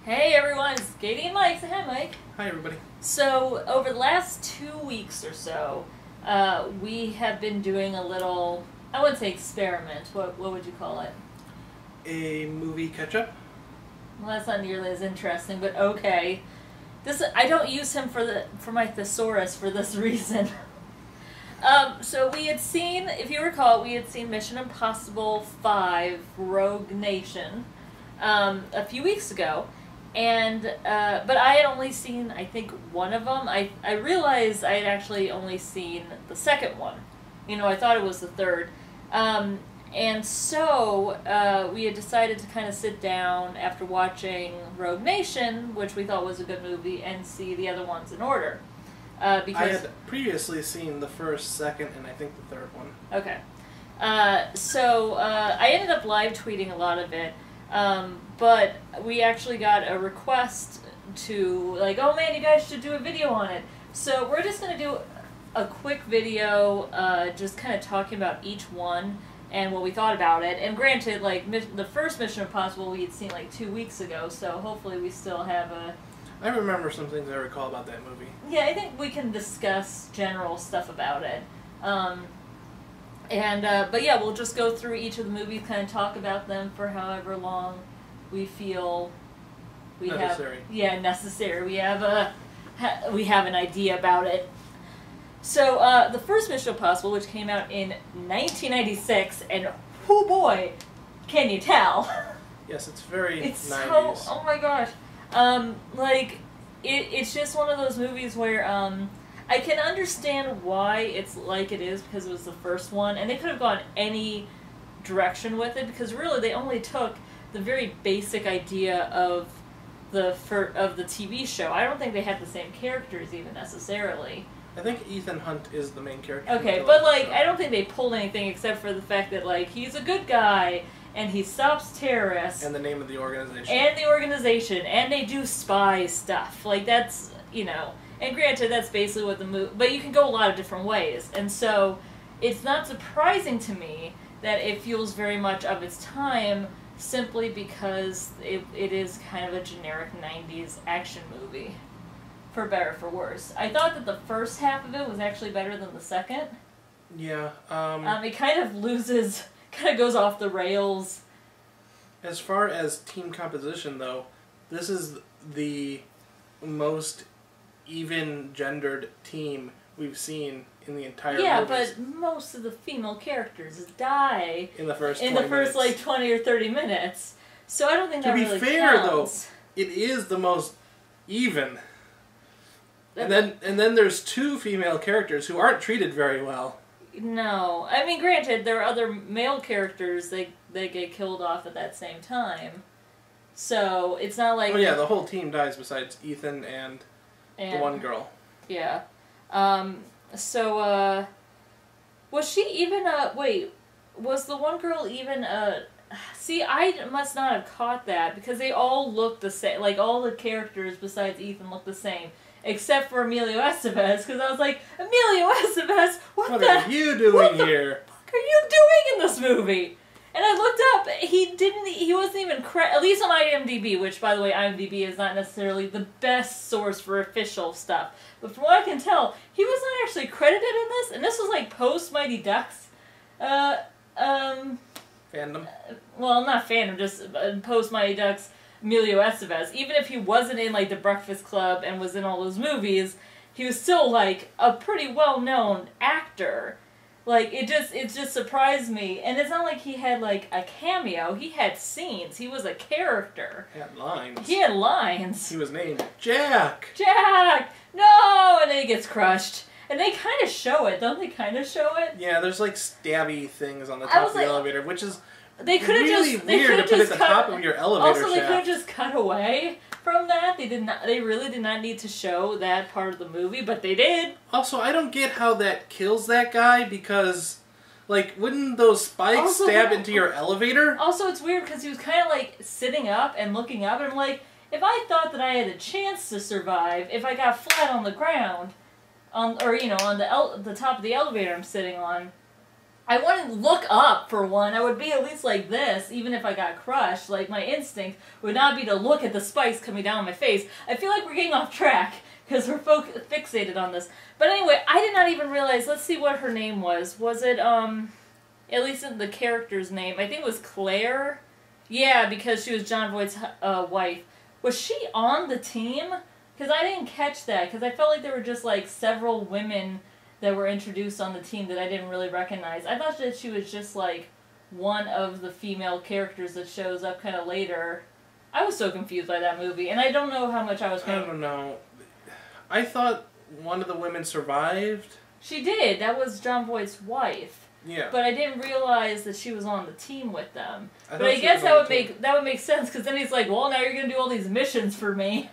Hey everyone, it's Katie and Mike. Say hi, Mike. Hi, everybody. So, over the last 2 weeks or so, we have been doing a little, I wouldn't say experiment, what would you call it? A movie catch-up? Well, that's not nearly as interesting, but okay. I don't use him for my thesaurus for this reason. So we had seen, if you recall, we had seen Mission Impossible 5 Rogue Nation a few weeks ago. And, but I had only seen, I think, one of them. I realized I had actually only seen the second one. You know, I thought it was the third. And so, we had decided to kind of sit down after watching Rogue Nation, which we thought was a good movie, and see the other ones in order. Because I had previously seen the first, second, and I think the third one. Okay. So, I ended up live tweeting a lot of it. But we actually got a request to, like, oh man, you guys should do a video on it. So we're just going to do a quick video, just kind of talking about each one and what we thought about it. And granted, like, the first Mission Impossible we had seen, like, 2 weeks ago, so hopefully we still have a... I remember some things I recall about that movie. Yeah, I think we can discuss general stuff about it. But yeah, we'll just go through each of the movies, kind of talk about them for however long we feel we necessary. Necessary. We have an idea about it. So the first Mission Impossible, which came out in 1996, and oh boy, can you tell? Yes, it's very 90s. So, oh my gosh, it's just one of those movies where I can understand why it's like it is because it was the first one, and they could have gone any direction with it because really they only took the very basic idea of the TV show. I don't think they had the same characters even necessarily. I think Ethan Hunt is the main character. Okay, but like I don't think they pulled anything except for the fact that like he's a good guy and he stops terrorists and the name of the organization and they do spy stuff. Like that's, you know. And granted, that's basically what the movie... But you can go a lot of different ways. And so, it's not surprising to me that it feels very much of its time simply because it is kind of a generic 90s action movie. For better or for worse. I thought that the first half of it was actually better than the second. Yeah. It kind of loses... kind of goes off the rails. As far as team composition, though, this is the most even-gendered team we've seen in the entire movie. Yeah, but most of the female characters die in the first like 20 or 30 minutes. So I don't think that really counts. To be fair, though, it is the most even. And then there's 2 female characters who aren't treated very well. No. I mean, granted, there are other male characters that get killed off at that same time. So it's not like... Oh yeah, the whole team dies besides Ethan and the one girl. Yeah. Was she even was the one girl even see, I must not have caught that, because they all look the same, like, all the characters besides Ethan look the same, except for Emilio Estevez, because I was like, Emilio Estevez, what are you doing here? What the fuck are you doing in this movie? And I looked up, he wasn't even at least on IMDb, which, by the way, IMDb is not necessarily the best source for official stuff. But from what I can tell, he was not actually credited in this, and this was like post-Mighty Ducks. Fandom? Well, not fandom, just post-Mighty Ducks, Emilio Estevez. Even if he wasn't in, like, The Breakfast Club and was in all those movies, he was still, like, a pretty well-known actor. Like, it just surprised me. And it's not like he had, like, a cameo. He had scenes. He was a character. He had lines. He had lines. He was named Jack! Jack! No! And then he gets crushed. And they kind of show it. Don't they kind of show it? Yeah, there's, like, stabby things on the top of the elevator, which is really weird to put at the top of your elevator shaft. Also, they could have just cut away from that. They really did not need to show that part of the movie, but they did. Also, I don't get how that kills that guy, because, like, wouldn't those spikes stab into your elevator? Also, it's weird because he was kind of, like, sitting up and looking up, and I'm like, if I thought that I had a chance to survive, if I got flat on the ground, on the top of the elevator I'm sitting on, I wouldn't look up for one. I would be at least like this, even if I got crushed. Like, my instinct would not be to look at the spikes coming down my face. I feel like we're getting off track, because we're fixated on this. But anyway, I did not even realize, let's see what her name was. Was it, at least in the character's name, I think it was Claire? Yeah, because she was Jon Voight's wife. Was she on the team? Because I didn't catch that, because I felt like there were just, like, several women that were introduced on the team that I didn't really recognize. I thought that she was just, like, one of the female characters that shows up kind of later. I was so confused by that movie, and I don't know how much I was paying. I don't know. I thought one of the women survived. She did. That was Jon Voight's wife. Yeah. But I didn't realize that she was on the team with them. But I guess that would make sense, because then he's like, well, now you're going to do all these missions for me.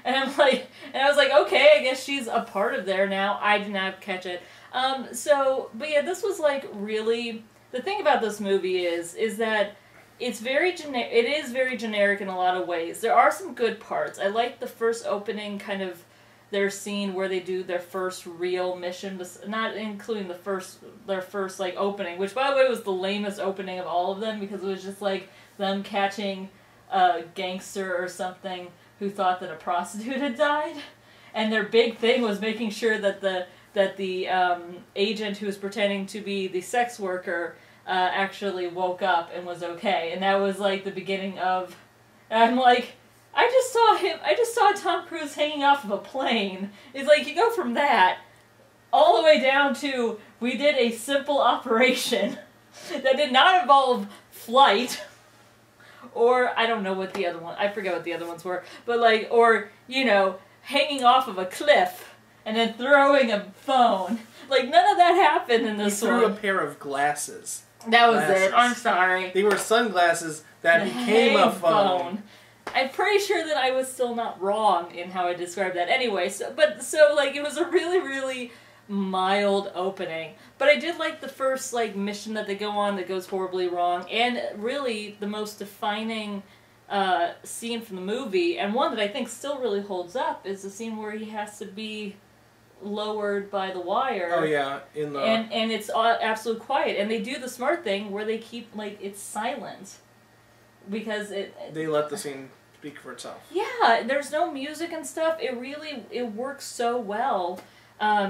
And I was like, okay, I guess she's a part of there now. I did not catch it. But yeah, this was like really, the thing about this movie is that it's very it is very generic in a lot of ways. There are some good parts. I like the first opening, kind of their scene where they do their first real mission, not including their first like opening, which by the way was the lamest opening of all of them, because it was just like them catching a gangster or something who thought that a prostitute had died, and their big thing was making sure that the agent who was pretending to be the sex worker actually woke up and was okay, and that was like the beginning of. And I'm like, I just saw Tom Cruise hanging off of a plane. It's like you go from that all the way down to we did a simple operation that did not involve flight. Or, I don't know what the other one, I forget what the other ones were, but like, or, you know, hanging off of a cliff and then throwing a phone. Like, none of that happened in this one. He threw a pair of glasses. That was it, I'm sorry. They were sunglasses that became a phone. I'm pretty sure that I was still not wrong in how I described that. Anyway, so like, it was a really, really mild opening. But I did like the first, like, mission that they go on that goes horribly wrong, and really the most defining scene from the movie, and one that I think still really holds up, is the scene where he has to be lowered by the wire. Oh yeah, and it's absolute quiet, and they do the smart thing where they keep, like, it's silent, because they let the scene speak for itself. Yeah, there's no music and stuff. It works so well.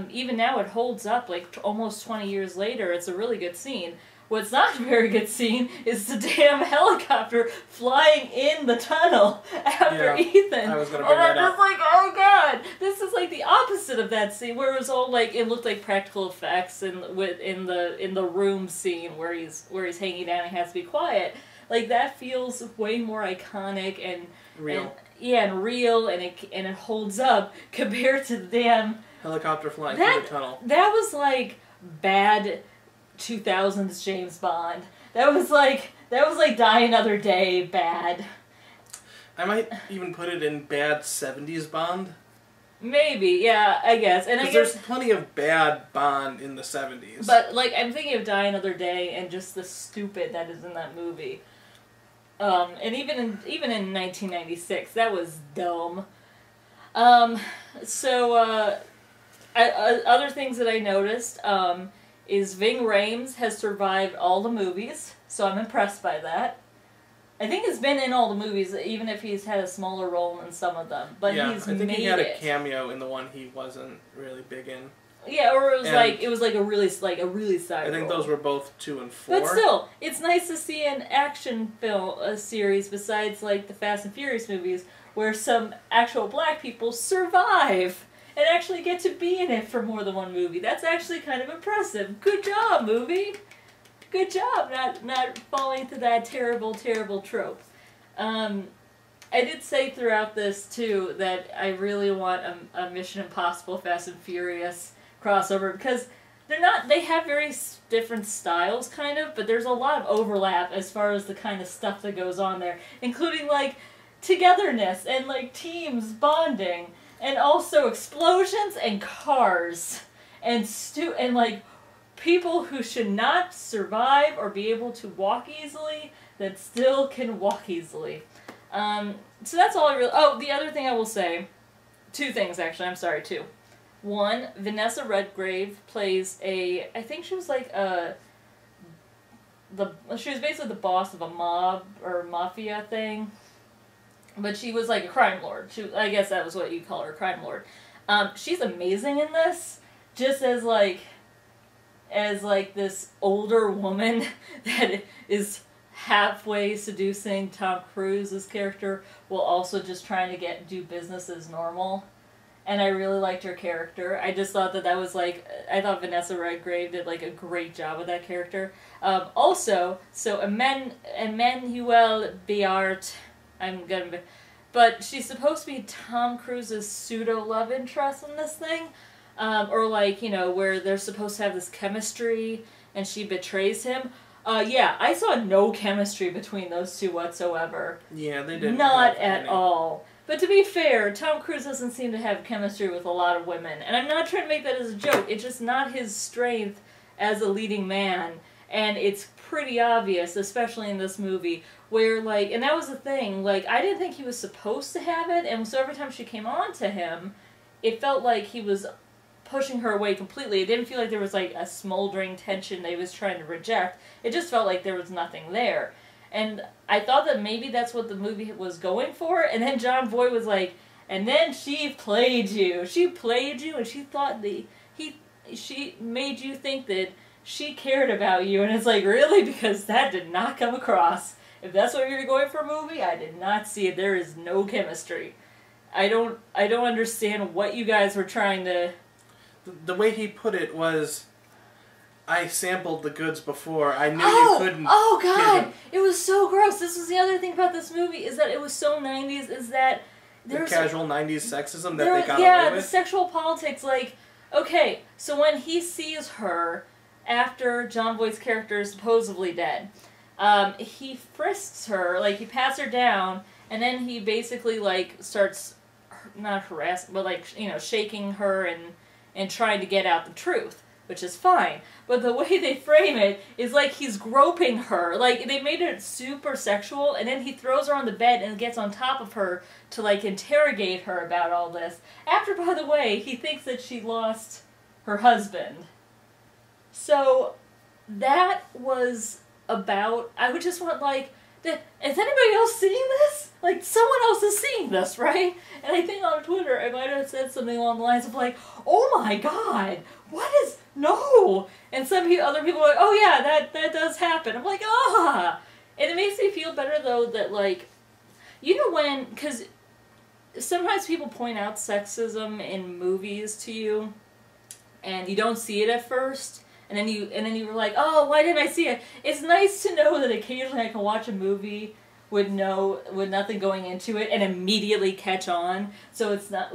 Even now it holds up, like, almost 20 years later. It's a really good scene. What's not a very good scene is the damn helicopter flying in the tunnel after Ethan. I was going to bring that up. I'm just like, oh god! This is like the opposite of that scene, where it was all like, it looked like practical effects in the room scene where he's hanging down and has to be quiet. Like, that feels way more iconic and real. And real, and it holds up compared to the damn helicopter flying through the tunnel. That was like bad 2000s James Bond. That was like Die Another Day bad. I might even put it in bad 70s Bond. Maybe, yeah, I guess. And I guess there's plenty of bad Bond in the 70s. But like, I'm thinking of Die Another Day and just the stupid that is in that movie. And even in 1996, that was dumb. Other things that I noticed is Ving Rhames has survived all the movies, so I'm impressed by that. I think he's been in all the movies, even if he's had a smaller role in some of them. But yeah, he's I think made he had it. A cameo in the one he wasn't really big in. Yeah, or it was like a really side I think role. those were both 2 and 4. But still, it's nice to see an action film series besides like the Fast and Furious movies, where some actual black people survive and actually get to be in it for more than one movie. That's actually kind of impressive. Good job, movie. Good job not falling into that terrible, terrible trope. I did say throughout this, too, that I really want a Mission Impossible Fast and Furious crossover, because they have very different styles, kind of, but there's a lot of overlap as far as the kind of stuff that goes on there, including, like, togetherness and, like, teams bonding, and also explosions and cars, and like, people who should not survive or be able to walk easily that still can walk easily. So that's all I really... Oh, the other thing I will say... 2 things, actually. I'm sorry, 2. One, Vanessa Redgrave plays I think she was like she was basically the boss of a mob or mafia thing. But she was like a crime lord. I guess that was what you call her, a crime lord. She's amazing in this, just as this older woman that is halfway seducing Tom Cruise's character while also just trying to do business as normal. And I really liked her character. I just thought that was I thought Vanessa Redgrave did like a great job with that character. Also, so Emmanuelle Béart, but she's supposed to be Tom Cruise's pseudo love interest in this thing, or where they're supposed to have this chemistry, and she betrays him. Yeah, I saw no chemistry between those two whatsoever. Yeah, they didn't. Not at all. But to be fair, Tom Cruise doesn't seem to have chemistry with a lot of women, and I'm not trying to make that as a joke. It's just not his strength as a leading man, and it's pretty obvious, especially in this movie, where, and that was the thing, I didn't think he was supposed to have it, and so every time she came on to him, it felt like he was pushing her away completely. It didn't feel like there was, a smoldering tension that he was trying to reject. It just felt like there was nothing there. And I thought that maybe that's what the movie was going for, and then Jon Voight was like, and then she played you. She played you, and she thought she made you think that she cared about you, and it's like, really? Because that did not come across. If that's what you're going for a movie, I did not see it. There is no chemistry. I don't understand what you guys were trying to... The way he put it was, I sampled the goods before. I knew you couldn't. Oh, God! It was so gross. This was the other thing about this movie, is that it was so 90s, is that... The casual 90s sexism that they got away with? Yeah, the sexual politics, okay, so when he sees her after Jon Voight's character is supposedly dead, he frisks her, he pats her down, and then he basically, starts, not harassing, but, shaking her and trying to get out the truth, which is fine. But the way they frame it is he's groping her. They made it super sexual, and then he throws her on the bed and gets on top of her to, interrogate her about all this. After, by the way, he thinks that she lost her husband. So, that was about... I would just want, is anybody else seeing this? Someone else is seeing this, right? And I think on Twitter, I might have said something along the lines of oh my god, what is... No! And other people are like, oh yeah, that does happen. I'm like, ah! And it makes me feel better, though, that, because sometimes people point out sexism in movies to you, and you don't see it at first, and then you were like, oh, why didn't I see it? It's nice to know that occasionally I can watch a movie with nothing going into it and immediately catch on, so it's not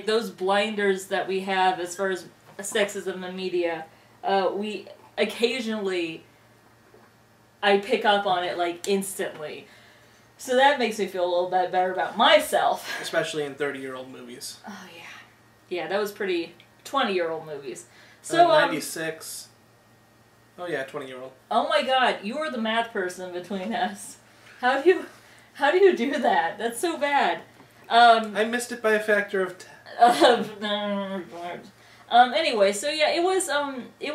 those blinders that we have as far as sexism in media, we occasionally, I pick up on it instantly. So that makes me feel a little bit better about myself. Especially in 30-year-old movies. Oh, yeah. Yeah, that was pretty 20-year-old movies. So, 96. Oh, yeah, 20-year-old. Oh, my God. You are the math person between us. How do you do that? That's so bad. I missed it by a factor of 10. Anyway, so yeah, it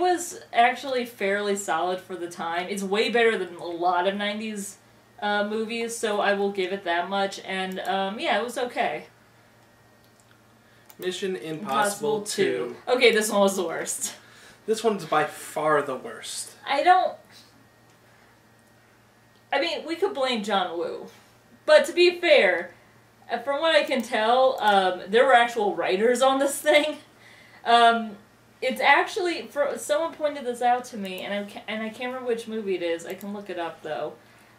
was actually fairly solid for the time. It's way better than a lot of 90s movies, so I will give it that much, and yeah, it was okay. Mission Impossible 2. Okay, this one was the worst. This one's by far the worst. I mean, we could blame John Woo, but to be fair, from what I can tell, there were actual writers on this thing. It's actually, someone pointed this out to me, and I can't remember which movie it is. I can look it up, though.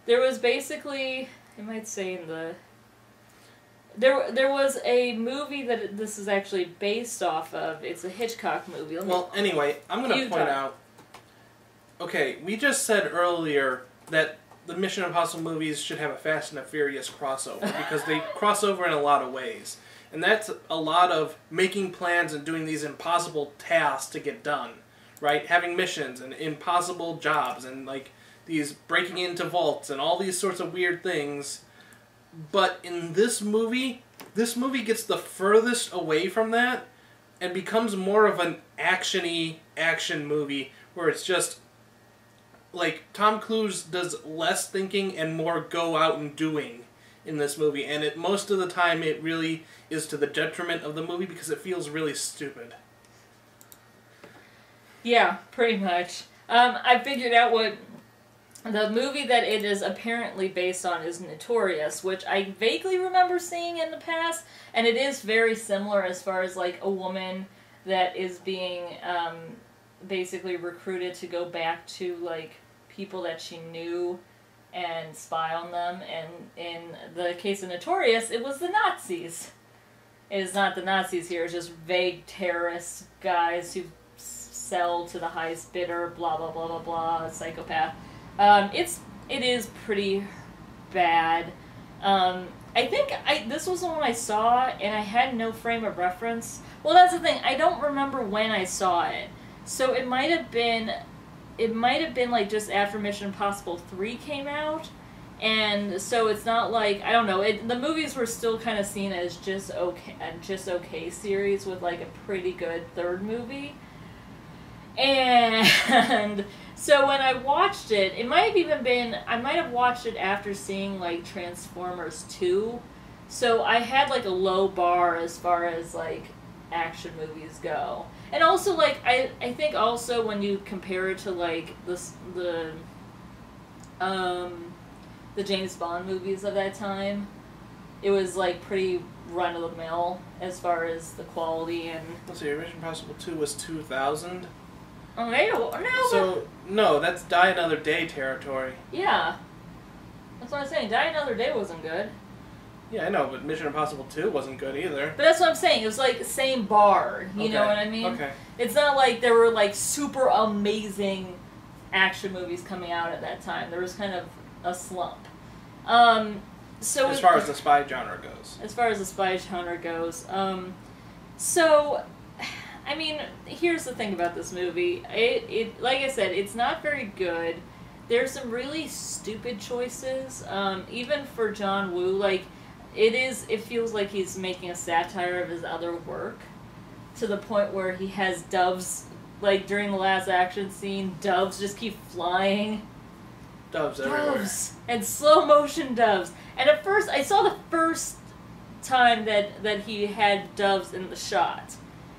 There was basically, it might say in the... There was a movie that this is actually based off of. It's a Hitchcock movie. Well, anyway, I'm going to point out... Okay, we just said earlier that the Mission Impossible movies should have a Fast and the Furious crossover, because they cross over in a lot of ways. And that's a lot of making plans and doing these impossible tasks to get done, right? Having missions and impossible jobs and, these breaking into vaults and all these sorts of weird things. But in this movie, this movie gets the furthest away from that and becomes more of an action-y action movie where it's just like Tom Cruise does less thinking and more go out and doing in this movie, and most of the time it really is to the detriment of the movie because it feels really stupid. Yeah, pretty much. I figured out what the movie that it is apparently based on is Notorious, which I vaguely remember seeing in the past, and it is very similar as far as like a woman that is being basically recruited to go back to like people that she knew and spy on them, and in the case of Notorious, it was the Nazis. It is not the Nazis here, it's just vague terrorist guys who sell to the highest bidder, blah blah blah blah blah, psychopath. It is pretty bad. I think this was the one I saw, and I had no frame of reference. Well, that's the thing, I don't remember when I saw it. So it might have been like just after Mission Impossible 3 came out, and so it's not like, I don't know, the movies were still kind of seen as just okay series with like a pretty good third movie. And so when I watched it, I might have watched it after seeing like Transformers 2, so I had like a low bar as far as like action movies go. And also, like, I think also when you compare it to, like, the James Bond movies of that time, it was, like, pretty run-of-the-mill as far as the quality and... Let's see, Mission Impossible 2 was 2000? Oh, no. So, no, that's Die Another Day territory. Yeah. That's what I'm saying. Die Another Day wasn't good. Yeah, I know, but Mission Impossible 2 wasn't good either. But that's what I'm saying. It was like the same bar. You know what I mean? Okay. It's not like there were like super amazing action movies coming out at that time. There was kind of a slump. So as far as the spy genre goes. As far as the spy genre goes. So, I mean, here's the thing about this movie. It like I said, it's not very good. There's some really stupid choices. Even for John Woo, like... It feels like he's making a satire of his other work, to the point where he has doves, like during the last action scene, doves just keep flying. Doves everywhere. Doves! And slow motion doves. And at first, I saw the first time that he had doves in the shot.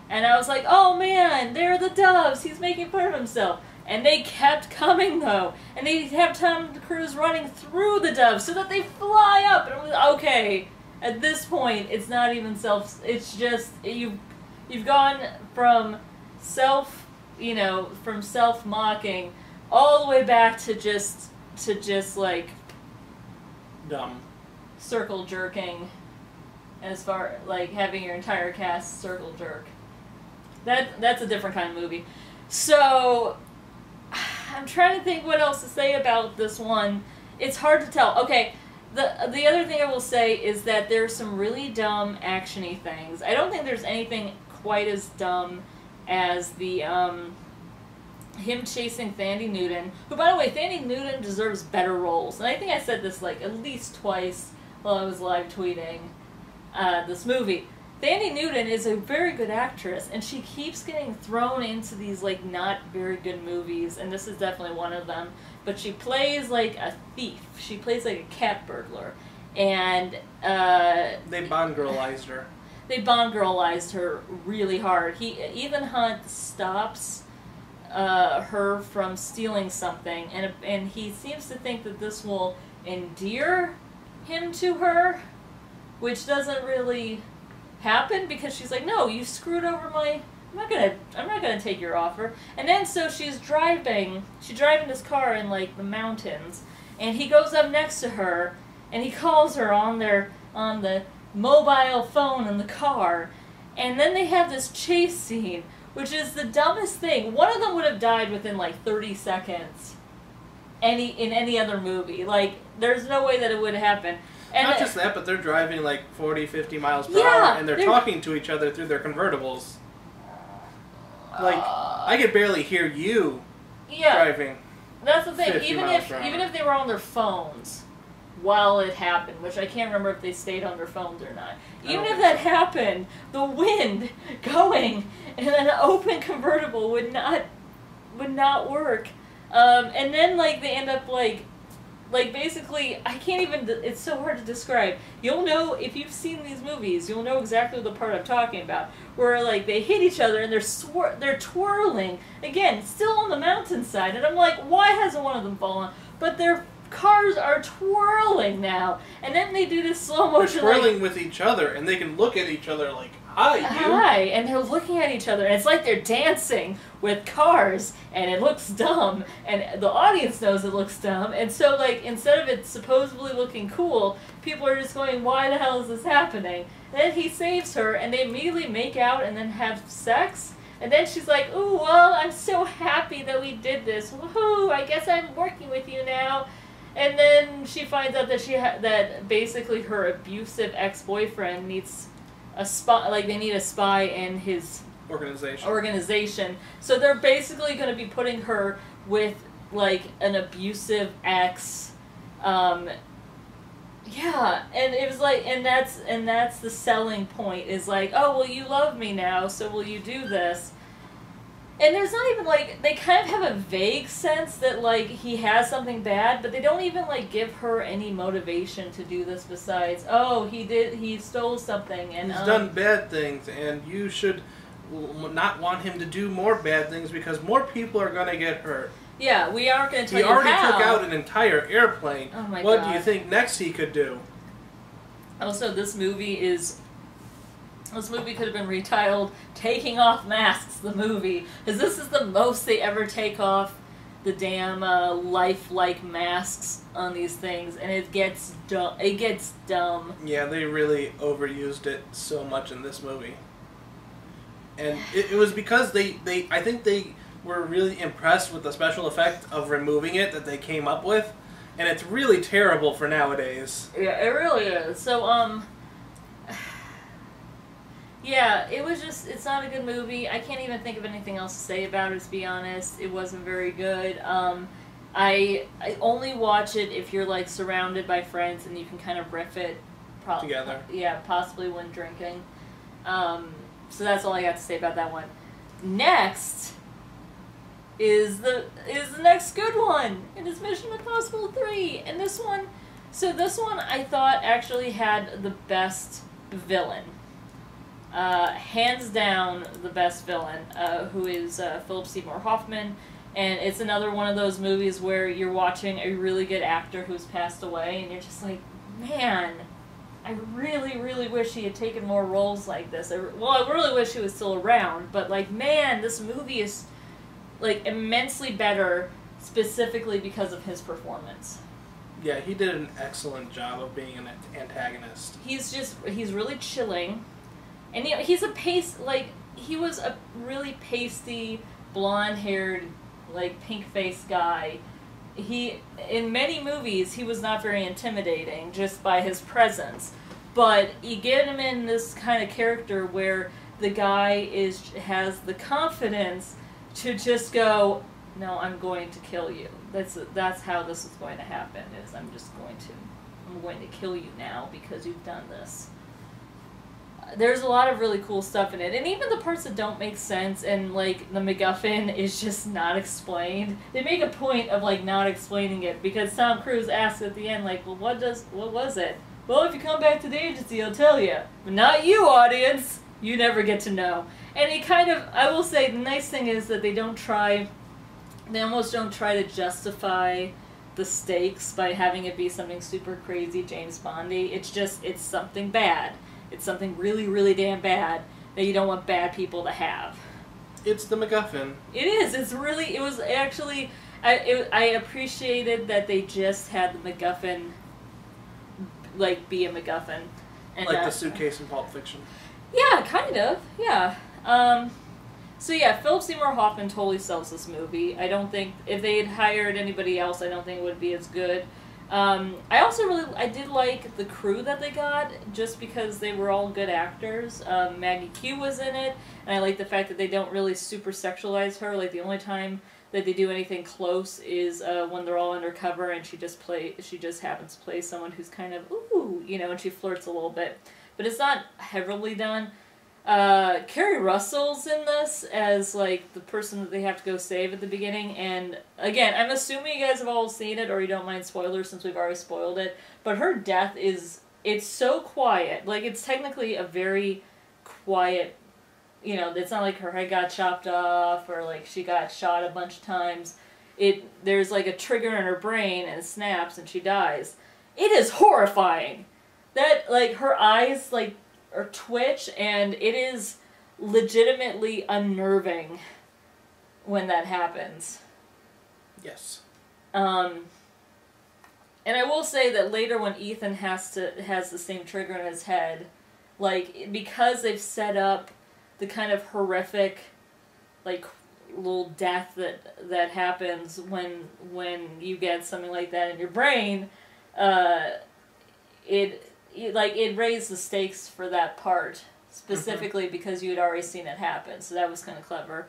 And I was like, oh man, there are the doves! He's making fun of himself. And they kept coming, though. And they have Tom Cruise running through the doves so that they fly up. And I was like, okay, at this point, it's not even it's just, you've gone from self-mocking all the way back to just like... dumb. Circle jerking. As far, like, having your entire cast circle jerk. That's a different kind of movie. So... I'm trying to think what else to say about this one. It's hard to tell. Okay, the other thing I will say is that there's some really dumb action-y things. I don't think there's anything quite as dumb as the him chasing Thandie Newton, who, by the way, Thandie Newton deserves better roles. And I think I said this like at least twice while I was live tweeting this movie. Thandie Newton is a very good actress, and she keeps getting thrown into these, like, not very good movies, and this is definitely one of them. But she plays, like, a thief. She plays, like, a cat burglar. And, they Bond-girlized her. They Bond-girlized her really hard. Ethan Hunt stops her from stealing something, and he seems to think that this will endear him to her, which doesn't really... happen, because she's like, no, you screwed over my... I'm not gonna take your offer. And then so she's driving this car in like the mountains, and he goes up next to her, and he calls her on the mobile phone in the car, and then they have this chase scene, which is the dumbest thing. One of them would have died within like 30 seconds. In any other movie, like there's no way that it would happen. And not just that, but they're driving like 40, 50 miles per hour, and they're talking to each other through their convertibles. Like, I could barely hear you driving. That's the thing. Even if they were on their phones, while it happened, which I can't remember if they stayed on their phones or not. Even if that happened, the wind going in an open convertible would not work. And then like they end up like basically, I can't even, it's so hard to describe. You'll know, if you've seen these movies, you'll know exactly the part I'm talking about, where like they hit each other and they're twirling, again, still on the mountainside, and I'm like, why hasn't one of them fallen? But their cars are twirling now, and then they do this slow motion, they're twirling with each other, and they can look at each other like, hi, you. Hi, and they're looking at each other, and it's like they're dancing with cars, and it looks dumb, and the audience knows it looks dumb, and so, like, instead of it supposedly looking cool, people are just going, why the hell is this happening? And then he saves her, and they immediately make out and then have sex, and then she's like, ooh, well, I'm so happy that we did this, woohoo, I guess I'm working with you now. And then she finds out that that basically her abusive ex-boyfriend needs a spy, like they need a spy in his organization. So they're basically going to be putting her with like an abusive ex. Yeah, and it was like, and that's the selling point, is like, oh well, you love me now, so will you do this? And there's not even, like, they kind of have a vague sense that, like, he has something bad, but they don't even, like, give her any motivation to do this besides, oh, he stole something, and, he's done bad things, and you should not want him to do more bad things because more people are going to get hurt. Yeah, we aren't going to tell you how. He already took out an entire airplane. Oh my God. What do you think next he could do? Also, this movie could have been retitled Taking Off Masks, the movie, because this is the most they ever take off the damn lifelike masks on these things, and it gets dumb. Yeah, they really overused it so much in this movie. And it was because I think they were really impressed with the special effect of removing it that they came up with, and it's really terrible for nowadays. Yeah, it really is. So, yeah, it's not a good movie. I can't even think of anything else to say about it, to be honest. It wasn't very good. I only watch it if you're, like, surrounded by friends and you can kind of riff it. Together. Yeah, possibly when drinking. So that's all I got to say about that one. Next is the next good one. It is Mission Impossible 3. And this one I thought actually had the best villain. Hands down the best villain, who is Philip Seymour Hoffman, and it's another one of those movies where you're watching a really good actor who's passed away, and you're just like, man, I really, really wish he had taken more roles like this. I really wish he was still around, but like, man, this movie is like immensely better specifically because of his performance. Yeah, he did an excellent job of being an antagonist. He's really chilling. And he was a really pasty, blonde-haired, like, pink-faced guy. In many movies, he was not very intimidating just by his presence. But you get him in this kind of character where the guy has the confidence to just go, no, I'm going to kill you. That's how this is going to happen, is I'm going to kill you now because you've done this. There's a lot of really cool stuff in it, and even the parts that don't make sense, and like the MacGuffin is just not explained. They make a point of like not explaining it because Tom Cruise asks at the end, like, well, what was it? Well, if you come back to the agency, I'll tell you. But not you, audience. You never get to know. And he I will say, the nice thing is that they almost don't try to justify the stakes by having it be something super crazy James Bondy. It's something bad. It's something really, really damn bad that you don't want bad people to have. It's the MacGuffin. It is. It was actually... I appreciated that they just had the MacGuffin, like, be a MacGuffin. And like the suitcase in Pulp Fiction. Yeah, kind of. Yeah. So yeah, Philip Seymour Hoffman totally sells this movie. I don't think... If they had hired anybody else, I don't think it would be as good. I did like the crew that they got, just because they were all good actors. Maggie Q was in it, and I like the fact that they don't really super sexualize her. Like, the only time that they do anything close is when they're all undercover and she just happens to play someone who's kind of ooh, you know, and she flirts a little bit, but it's not heavily done. Kerry Russell's in this as like the person that they have to go save at the beginning, and again, I'm assuming you guys have all seen it or you don't mind spoilers since we've already spoiled it, but her death it's so quiet. Like, it's technically a very quiet, you know, it's not like her head got chopped off or like she got shot a bunch of times. There's like a trigger in her brain and it snaps and she dies. It is horrifying. That, like, her eyes, like, or twitch, and it is legitimately unnerving when that happens. Yes. And I will say that later when Ethan has the same trigger in his head, like, because they've set up the kind of horrific, like, little death that happens when you get something like that in your brain, it raised the stakes for that part, specifically because you had already seen it happen, so that was kind of clever.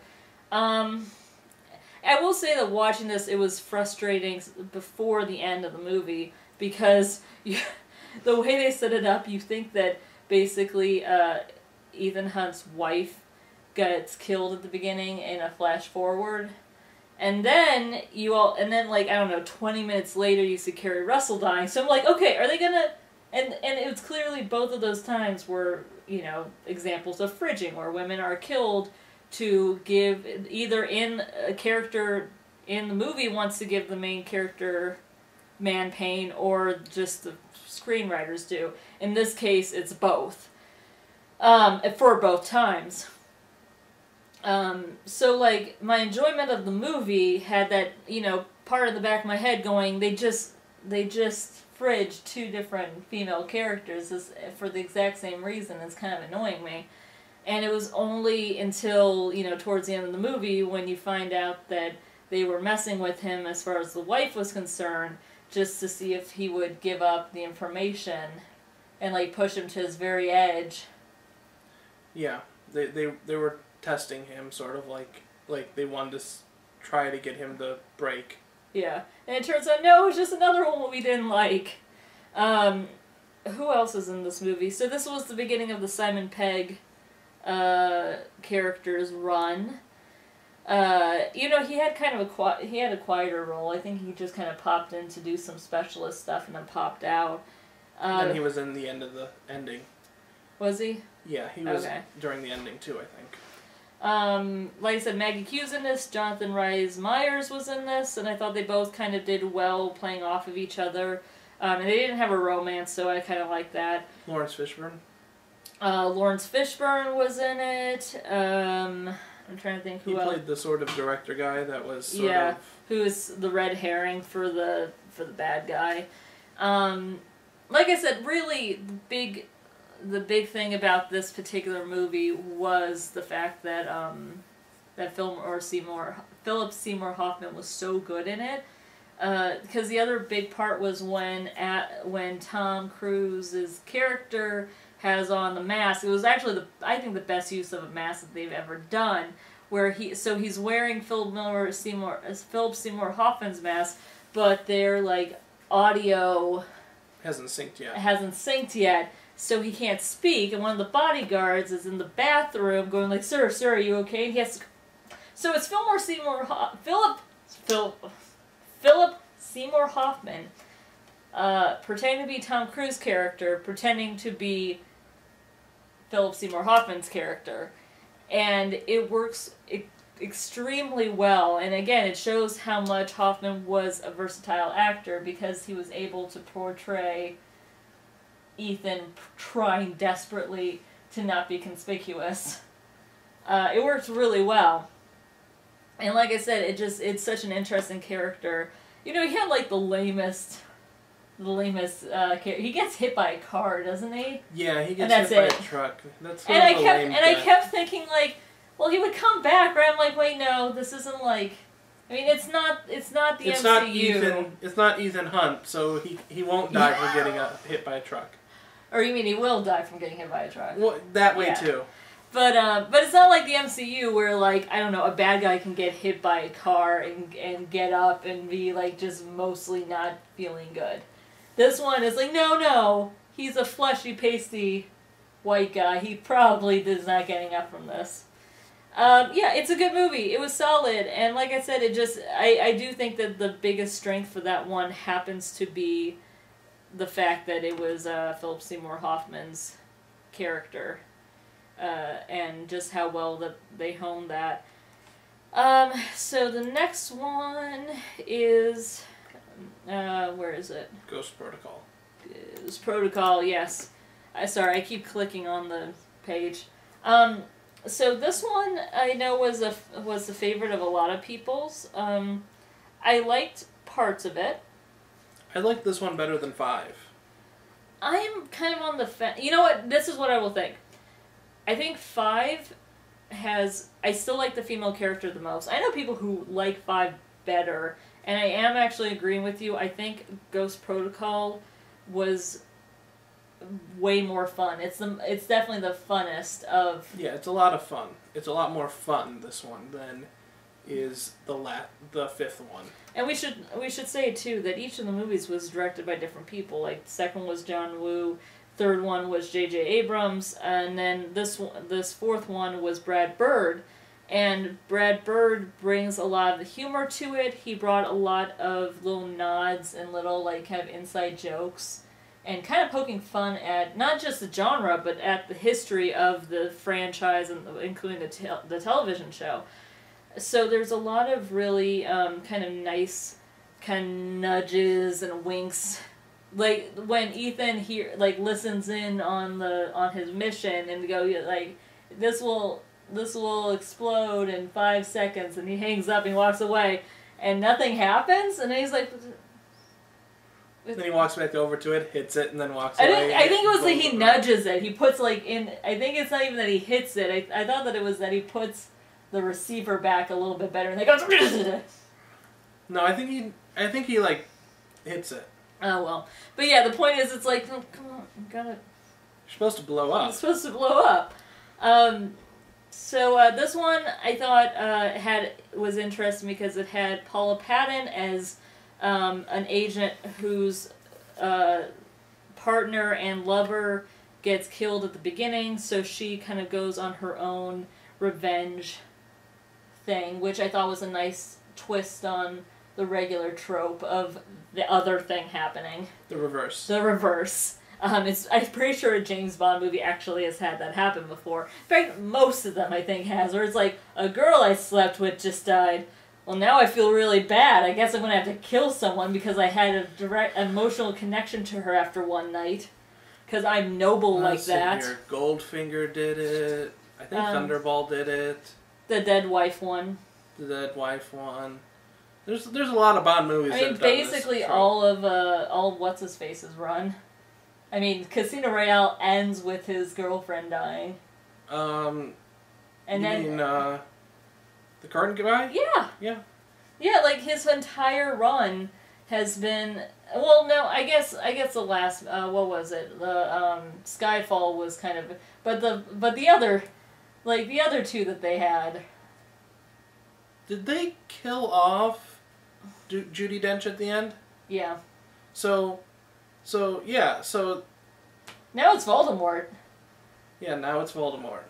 I will say that watching this, it was frustrating before the end of the movie, because the way they set it up, you think that basically Ethan Hunt's wife gets killed at the beginning in a flash forward, and then like, I don't know, 20 minutes later you see Kerry Russell dying, so I'm like, okay, are they gonna... And it was clearly both of those times were, you know, examples of fridging, where women are killed to give, either in a character in the movie wants to give the main character man pain, or just the screenwriters do. In this case, it's both. For both times. So, like, my enjoyment of the movie had that, you know, part of the back of my head going, they just fridge two different female characters for the exact same reason. It's kind of annoying me. And it was only until, you know, towards the end of the movie when you find out that they were messing with him as far as the wife was concerned, just to see if he would give up the information and, like, push him to his very edge. Yeah, they were testing him, sort of like they wanted to try to get him to break. Yeah, and it turns out, no, it's just another one we didn't like. Who else is in this movie? So this was the beginning of the Simon Pegg character's run. You know, he had kind of a quieter role. I think he just kind of popped in to do some specialist stuff and then popped out. And he was in the end of the ending. Was he? Yeah, he was during the ending too, I think. Like I said, Maggie Q's in this, Jonathan Rhys Meyers was in this, and I thought they both kind of did well playing off of each other. And they didn't have a romance, so I kind of like that. Lawrence Fishburne. Lawrence Fishburne was in it. I'm trying to think who else. He played the sort of director guy that was sort of... who is the red herring for the bad guy. Like I said, really, the big thing about this particular movie was the fact that Philip Seymour Hoffman was so good in it. Because the other big part was when Tom Cruise's character has on the mask. It was actually I think the best use of a mask that they've ever done. Where he's wearing Philip Seymour Hoffman's mask, but their like audio hasn't synced yet. So he can't speak, and one of the bodyguards is in the bathroom going like, "Sir, are you okay?" And he has to... So it's Philip Seymour Hoffman, pretending to be Tom Cruise's character, pretending to be Philip Seymour Hoffman's character. And it works extremely well, and again, it shows how much Hoffman was a versatile actor, because he was able to portray Ethan trying desperately to not be conspicuous. It works really well. And like I said, it's such an interesting character. You know, he had like the lamest character. He gets hit by a car, doesn't he? Yeah, he gets hit by a truck. That's sort of a lame death. I kept thinking like, well, he would come back, right? I'm like, wait, no, this isn't like... I mean, it's not the MCU. It's not Ethan Hunt, so he won't die from getting hit by a truck. Or you mean he will die from getting hit by a truck? Well, that way too. But it's not like the MCU where, like, I don't know, a bad guy can get hit by a car and get up and be, like, just mostly not feeling good. This one is like, no, he's a fleshy, pasty white guy. He probably is not getting up from this. Yeah, it's a good movie. It was solid, and like I said, I do think that the biggest strength for that one happens to be the fact that it was Philip Seymour Hoffman's character, and just how well that they honed that. So the next one is, where is it? Ghost Protocol. Ghost Protocol, yes. Sorry, I keep clicking on the page. So this one I know was a favorite of a lot of people's. I liked parts of it. I like this one better than 5. I'm kind of on the fence. You know what? This is what I will think. I think 5 has... I still like the female character the most. I know people who like 5 better, and I am actually agreeing with you. I think Ghost Protocol was way more fun. It's definitely the funnest of... Yeah, it's a lot of fun. It's a lot more fun, this one, than is the 5th one. And we should say, too, that each of the movies was directed by different people. Like, the second was John Woo, third one was J.J. Abrams, and then this 4th one was Brad Bird. And Brad Bird brings a lot of the humor to it. He brought a lot of little nods and little, like, kind of inside jokes, and kind of poking fun at not just the genre, but at the history of the franchise, and including the television show. So there's a lot of really kind of nice kind of nudges and winks, like when Ethan listens in on his mission and go like, this will explode in 5 seconds, and he hangs up and walks away, and nothing happens, and then he's like. Then he walks back over to it, hits it, and then walks away. I think it was like he nudges it. He puts like in. I think it's not even that he hits it. I thought that it was that he puts the receiver back a little bit better, and they go. No, I think he like hits it. Oh well, but yeah, the point is, it's like, oh, come on, you gotta. You're supposed to blow up. It's supposed to blow up. So this one I thought was interesting because it had Paula Patton as. An agent whose partner and lover gets killed at the beginning, so she kind of goes on her own revenge thing, which I thought was a nice twist on the regular trope of the other thing happening. The reverse. The reverse. I'm pretty sure a James Bond movie actually has had that happen before. In fact, most of them I think has, where it's like, a girl I slept with just died. Well, now I feel really bad. I guess I'm going to have to kill someone because I had a direct emotional connection to her after one night. Because I'm noble like that. Here. Goldfinger did it. I think Thunderball did it. The Dead Wife one. The Dead Wife one. There's a lot of Bond movies. I mean, basically all of what's his face's run. I mean, Casino Royale ends with his girlfriend dying. And you then mean, the current guy? Yeah. Yeah. Yeah, like his entire run has been. Well, no, I guess the last. What was it? The Skyfall was kind of. But the other, like the other two that they had. Did they kill off Judi Dench at the end? Yeah. So yeah. So. Now it's Voldemort. Yeah, now it's Voldemort.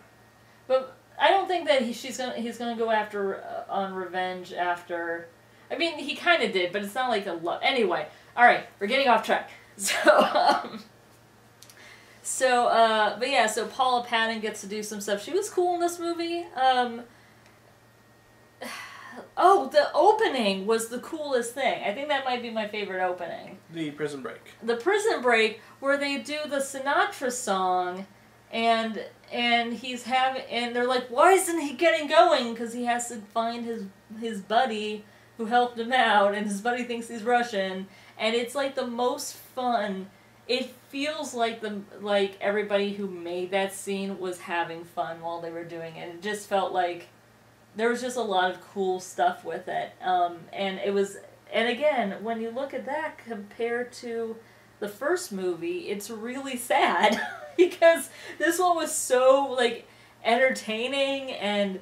But. I don't think that he's gonna go after on revenge after. I mean, he kind of did, but it's not like a lot. Anyway, all right, we're getting off track. But yeah, so Paula Patton gets to do some stuff. She was cool in this movie. Oh, the opening was the coolest thing. I think that might be my favorite opening. The Prison Break. The Prison Break, where they do the Sinatra song. And they're like, why isn't he getting going? Because he has to find his buddy who helped him out, and his buddy thinks he's Russian, and it's like the most fun. It feels like everybody who made that scene was having fun while they were doing it. It just felt like there was just a lot of cool stuff with it, and again, when you look at that compared to the first movie, it's really sad. Because this one was so, like, entertaining and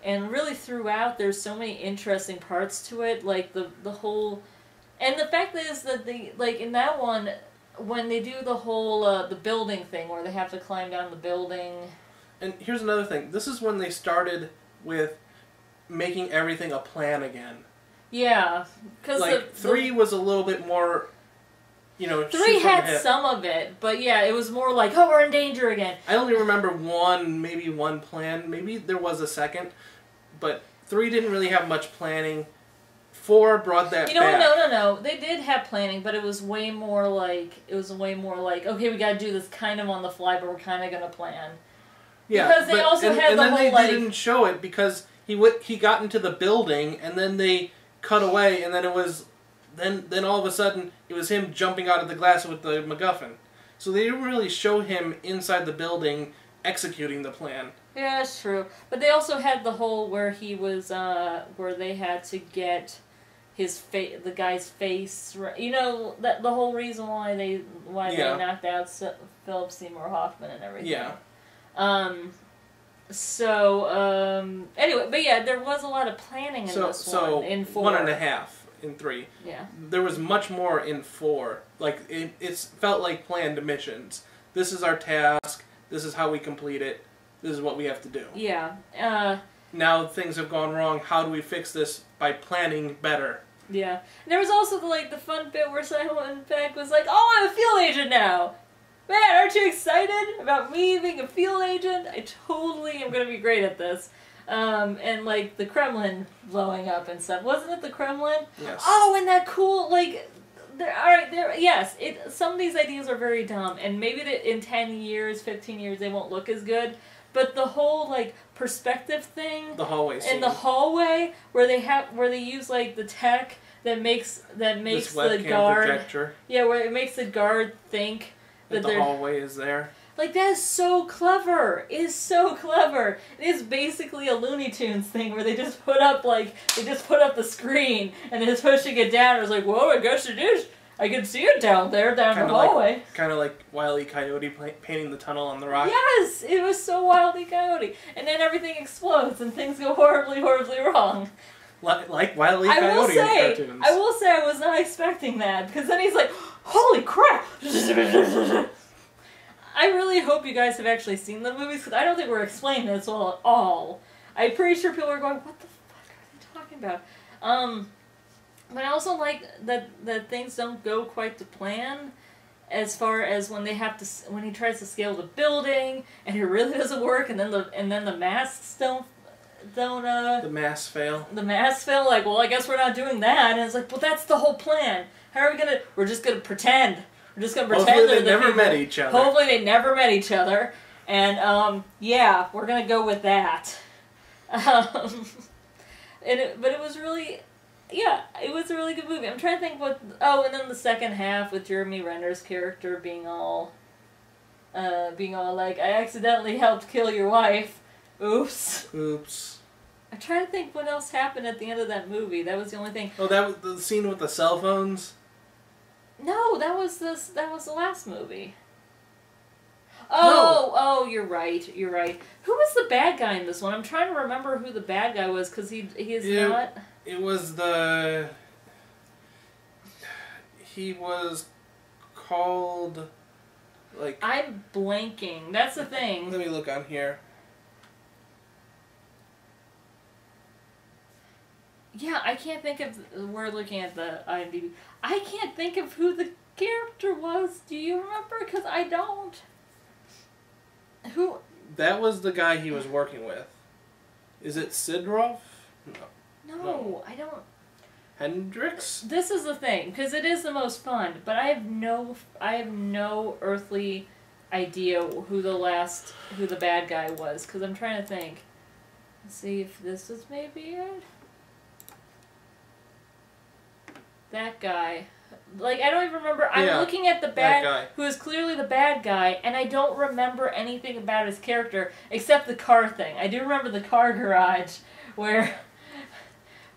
really throughout there's so many interesting parts to it, like the whole, and the fact is that like in that one when they do the whole the building thing where they have to climb down the building. And here's another thing. This is when they started with making everything a plan again. Yeah, because like 3 was a little bit more, you know. 3 had some of it, but yeah, it was more like, oh, we're in danger again. I only remember maybe one plan. Maybe there was a second, but 3 didn't really have much planning. 4 brought that. You know back. what? No. They did have planning, but it was way more like okay, we got to do this kind of on the fly, but we're kind of gonna plan. Yeah, because they also had the whole and then they didn't show it because he got into the building and then they cut away and then it was then all of a sudden it was him jumping out of the glass with the MacGuffin. So they didn't really show him inside the building executing the plan. Yeah, that's true. But they also had the whole where he was where they had to get the guy's face. You know that the whole reason why they knocked out Philip Seymour Hoffman and everything. Yeah. Anyway, but yeah, there was a lot of planning in this one. In 4. 1.5 in 3. Yeah. There was much more in 4. Like, it felt like planned missions. This is our task. This is how we complete it. This is what we have to do. Yeah. Now things have gone wrong. How do we fix this? By planning better. Yeah. And there was also the fun bit where Simon Pegg was like, oh, I'm a field agent now! Man, aren't you excited about me being a field agent? I totally am going to be great at this. And like the Kremlin blowing up and stuff. Wasn't it the Kremlin? Yes. Oh, and that cool, like, yes, some of these ideas are very dumb. And maybe in 10 years, 15 years, they won't look as good. But the whole, like, perspective thing. The hallway scene. In the hallway where they use, like, the tech that makes this the guard. Projector. Yeah, where it makes the guard think that the hallway is there. Like, that is so clever. It is so clever. It is basically a Looney Tunes thing where they just put up the screen and then just pushing it down. It was like, whoa, I guess it is. I can see it down there, down the hallway. Kind of like Wile E. Coyote painting the tunnel on the rock. Yes, it was so Wile E. Coyote. And then everything explodes and things go horribly, horribly wrong. Like Wile E. Coyote in cartoons. I will say I was not expecting that, because then he's like, holy crap! I really hope you guys have actually seen the movies, because I don't think we're explaining this well at all. I'm pretty sure people are going, what the fuck are they talking about? But I also like that things don't go quite to plan, as far as when he tries to scale the building, and it really doesn't work, and then the masks don't the masks fail. The masks fail, like, well, I guess we're not doing that, and it's like, well, that's the whole plan. How are we we're just gonna pretend. We're just gonna pretend. Hopefully they never met each other. Hopefully they never met each other. And, yeah, we're gonna go with that. But it was really, yeah, it was a really good movie. I'm trying to think and then the second half with Jeremy Renner's character being all like, I accidentally helped kill your wife. Oops. I'm trying to think what else happened at the end of that movie. That was the only thing. Oh, that was the scene with the cell phones? No, that was the last movie. Oh, you're right. Who was the bad guy in this one? I'm trying to remember who the bad guy was, because he is not... It was he was called, like... I'm blanking. That's the thing. Let me look on here. Yeah, I can't think of... We're looking at the IMDb. I can't think of who the character was. Do you remember? Because I don't. Who? That was the guy he was working with. Is it Sidorov? No, I don't... Hendricks? This is the thing, because it is the most fun, but I have no earthly idea who the bad guy was, because I'm trying to think. Let's see if this is maybe it. That guy. Like, I don't even remember. I'm looking at the bad guy, who is clearly the bad guy, and I don't remember anything about his character except the car thing. I do remember the car garage where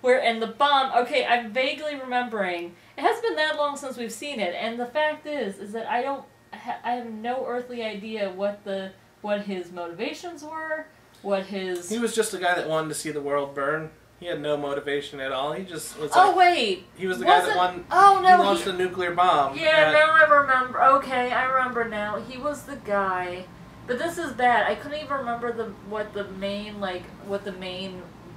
and the bomb. Okay, I'm vaguely remembering. It hasn't been that long since we've seen it, and the fact is that I have no earthly idea what his motivations were. what his... He was just a guy that wanted to see the world burn. He had no motivation at all. He just was Oh, wait! He was the guy that won... Oh, no, he launched a nuclear bomb. Yeah, now I remember. Okay, I remember now. He was the guy... But this is bad. I couldn't even remember what the main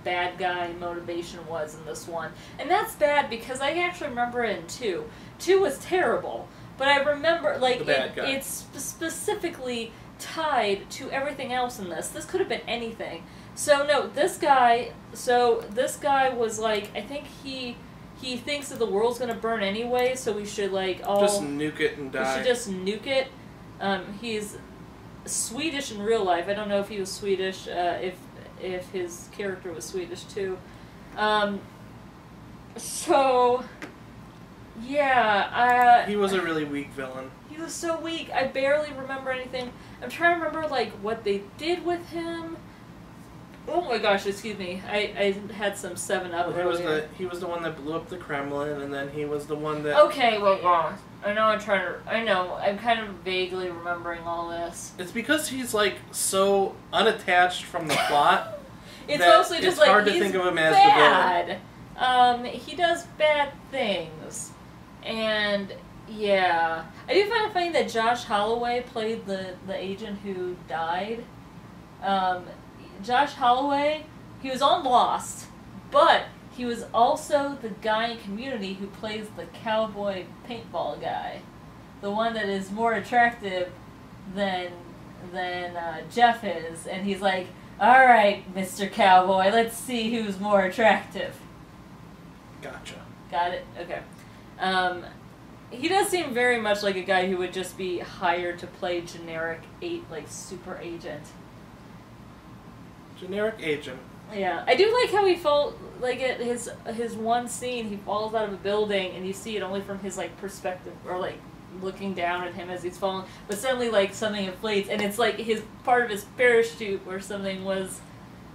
bad guy motivation was in this one. And that's bad because I actually remember it in 2. 2 was terrible. But I remember, like, it's specifically tied to everything else in this. This could have been anything. So, no, this guy was like, I think he thinks that the world's gonna burn anyway, so we should, like, all... Just nuke it and die. We should just nuke it. He's Swedish in real life. I don't know if he was Swedish, if his character was Swedish, too. So... Yeah, he was a really weak villain. He was so weak. I barely remember anything. I'm trying to remember, like, what they did with him. Oh my gosh, excuse me. I had some 7-Up earlier. He was the one that blew up the Kremlin, and then he was the one that... Okay, well, I know I'm kind of vaguely remembering all this. It's because he's, like, so unattached from the plot. It's mostly just, it's hard to think of him as the villain. He does bad things. And, yeah. I do find it funny that Josh Holloway played the agent who died. Josh Holloway, he was on Lost, but he was also the guy in Community who plays the cowboy paintball guy. The one that is more attractive than Jeff is. And he's like, alright, Mr. Cowboy, let's see who's more attractive. Gotcha. Got it? Okay. He does seem very much like a guy who would just be hired to play generic super agent. Generic agent. Yeah, I do like how he felt like at his one scene he falls out of a building and you see it only from his perspective or looking down at him as he's falling, but suddenly something inflates and it's like his part of his parachute or something was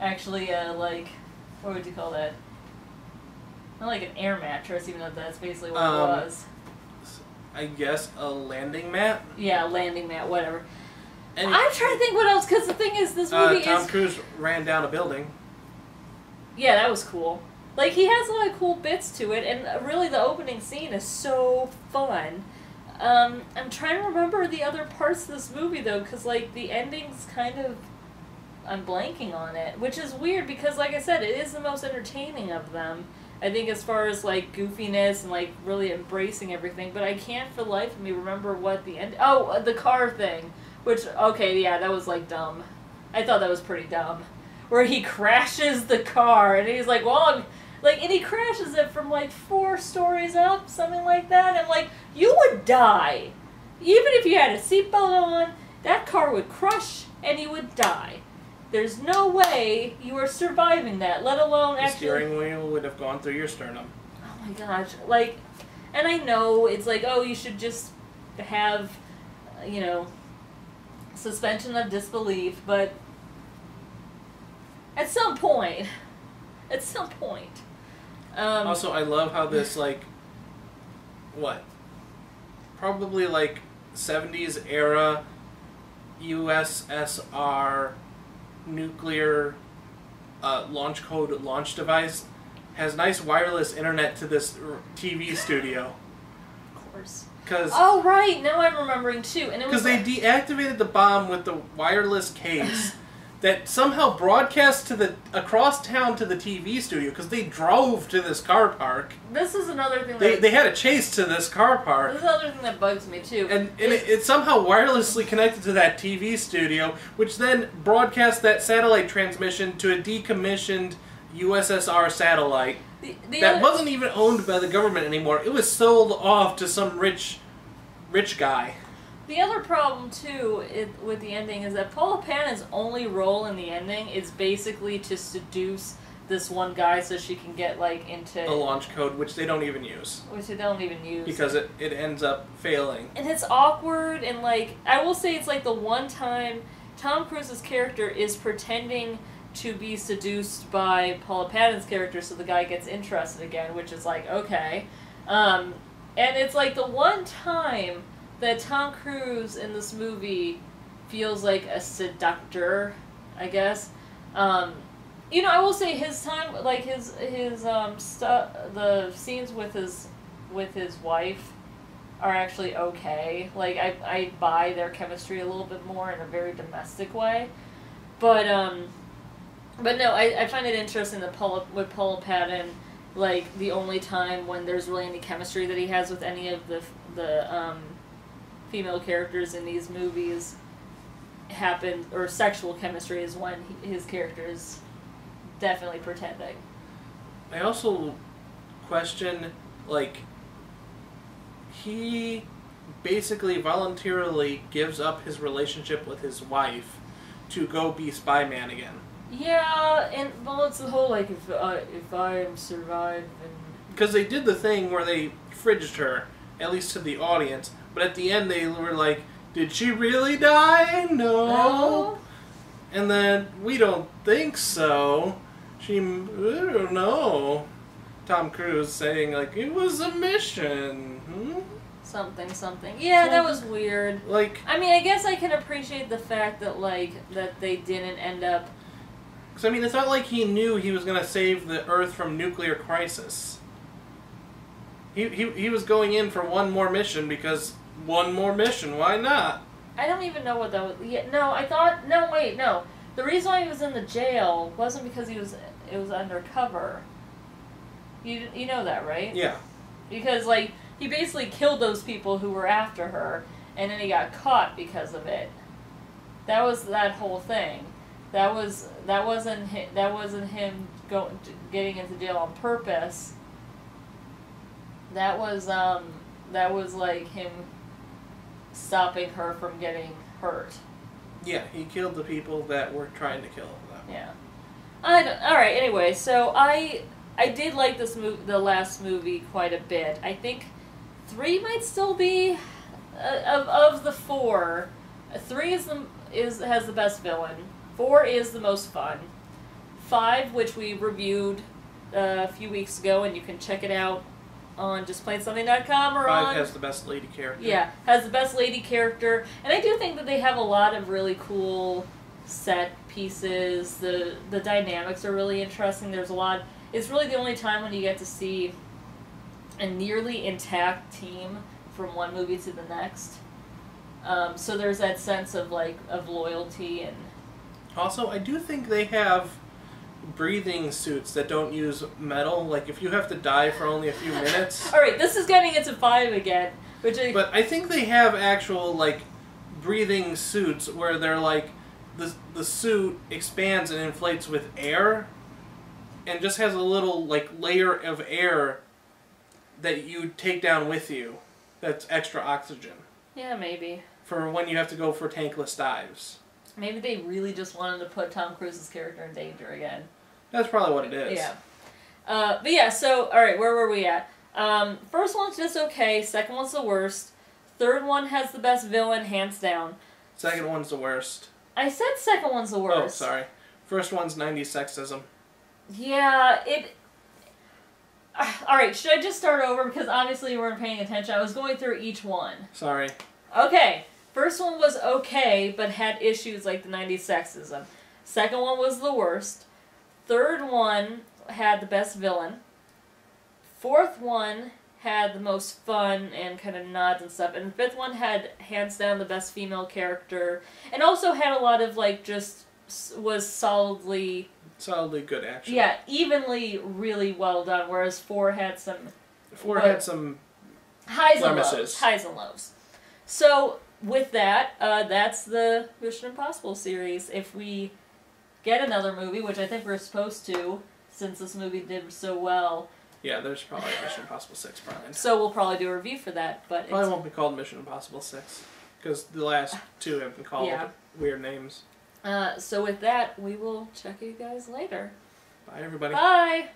actually what would you call that? Not like an air mattress, even though that's basically what it was. I guess a landing mat? Yeah, a landing mat, whatever. I'm trying to think what else, because the thing is, this movie Tom Cruise ran down a building. Yeah, that was cool. He has a lot of cool bits to it, and really the opening scene is so fun. I'm trying to remember the other parts of this movie, though, because, the ending's kind of... I'm blanking on it, which is weird, because, like I said, it is the most entertaining of them. I think as far as, goofiness and, really embracing everything, but I can't for the life of me remember what the end... Oh, the car thing. Which, okay, yeah, that was, dumb. I thought that was pretty dumb. Where he crashes the car, and he's like, well, and he crashes it from, 4 stories up, something like that, and, you would die. Even if you had a seatbelt on, that car would crush, and you would die. There's no way you are surviving that, let alone the steering wheel would have gone through your sternum. Oh my gosh, and I know it's oh, you should just have, suspension of disbelief, but at some point, also, I love how this, probably, 70s era USSR nuclear launch code launch device has nice wireless internet to this TV studio. Of course. Oh, right, now I'm remembering, too. Because they deactivated the bomb with the wireless case that somehow broadcast across town to the TV studio, because they drove to this car park. This is another thing they had a chase to this car park. This is another thing that bugs me, too. And it somehow wirelessly connected to that TV studio, which then broadcast that satellite transmission to a decommissioned USSR satellite. That wasn't even owned by the government anymore. It was sold off to some rich guy. The other problem, too, with the ending is that Paula Pann's only role in the ending is basically to seduce this one guy so she can get, into... a launch code, which they don't even use. Which they don't even use. Because it ends up failing. And it's awkward, and, I will say it's, the one time Tom Cruise's character is pretending to be seduced by Paula Patton's character so the guy gets interested again, which is okay. And it's the one time that Tom Cruise in this movie feels like a seductor, I guess. You know, I will say his time, like his the scenes with his wife are actually okay. Like I buy their chemistry a little bit more in a very domestic way, but no, I find it interesting that with Paul Patton, like the only time when there's really any chemistry that he has with any of the female characters in these movies happen, or sexual chemistry, is when his character is definitely pretending. I also question, like, he basically voluntarily gives up his relationship with his wife to go be Spy-Man again. Yeah, and well, it's the whole, like, if I survive and... Because they did the thing where they fridged her, at least to the audience, but at the end they were like, did she really die? No. And then, we don't think so. I don't know. Tom Cruise saying, like, it was a mission. Something. Yeah, that was weird. Like, I mean, I guess I can appreciate the fact that, like, that they didn't end up... Because, I mean, it's not like he knew he was going to save the Earth from nuclear crisis. He was going in for one more mission because one more mission, why not? I don't even know what that was. Yeah, no, I thought... No, wait, no. The reason why he was in the jail wasn't because it was undercover. You know that, right? Yeah. Because, like, he basically killed those people who were after her, and then he got caught because of it. That was that whole thing. That wasn't him getting into jail on purpose. That was like him stopping her from getting hurt. Yeah, he killed the people that were trying to kill them. Yeah. Alright, anyway, so I did like this the last movie quite a bit. I think 3 might still be of the 4. 3 has the best villain. 4 is the most fun. 5, which we reviewed a few weeks ago, and you can check it out on JustPlayingSomething.com or 5 has the best lady character. Yeah, has the best lady character. And I do think that they have a lot of really cool set pieces. The dynamics are really interesting. There's a lot... It's really the only time when you get to see a nearly intact team from one movie to the next. So there's that sense of, like, of loyalty and... Also, I do think they have breathing suits that don't use metal. Like, if you have to die for only a few minutes... Alright, this is getting into 5 again. But I think they have actual, like, breathing suits where they're, like, the suit expands and inflates with air, and just has a little, like, layer of air that you take down with you. That's extra oxygen. Yeah, maybe. For when you have to go for tankless dives. Maybe they really just wanted to put Tom Cruise's character in danger again. That's probably what it is. Yeah. But yeah, so, alright, where were we at? First one's just okay, second one's the worst. Third one has the best villain, hands down. Second one's the worst. I said second one's the worst. Oh, sorry. First one's 90s sexism. Yeah, Alright, should I just start over? Because obviously you weren't paying attention. I was going through each one. Sorry. Okay. First one was okay, but had issues like the 90s sexism. Second one was the worst. Third one had the best villain. Fourth one had the most fun and kind of nods and stuff. And the fifth one had, hands down, the best female character. And also had a lot of, like, just was solidly good action. Yeah, evenly really well done, whereas 4 had some... 4 had some highs blemishes. And lows. Highs and lows. So, with that, that's the Mission Impossible series. If we get another movie, which I think we're supposed to, since this movie did so well... Yeah, there's probably a Mission Impossible 6 planned. So we'll probably do a review for that, but probably won't be called Mission Impossible 6, because the last 2 have been called weird names. So with that, we will check you guys later. Bye, everybody. Bye!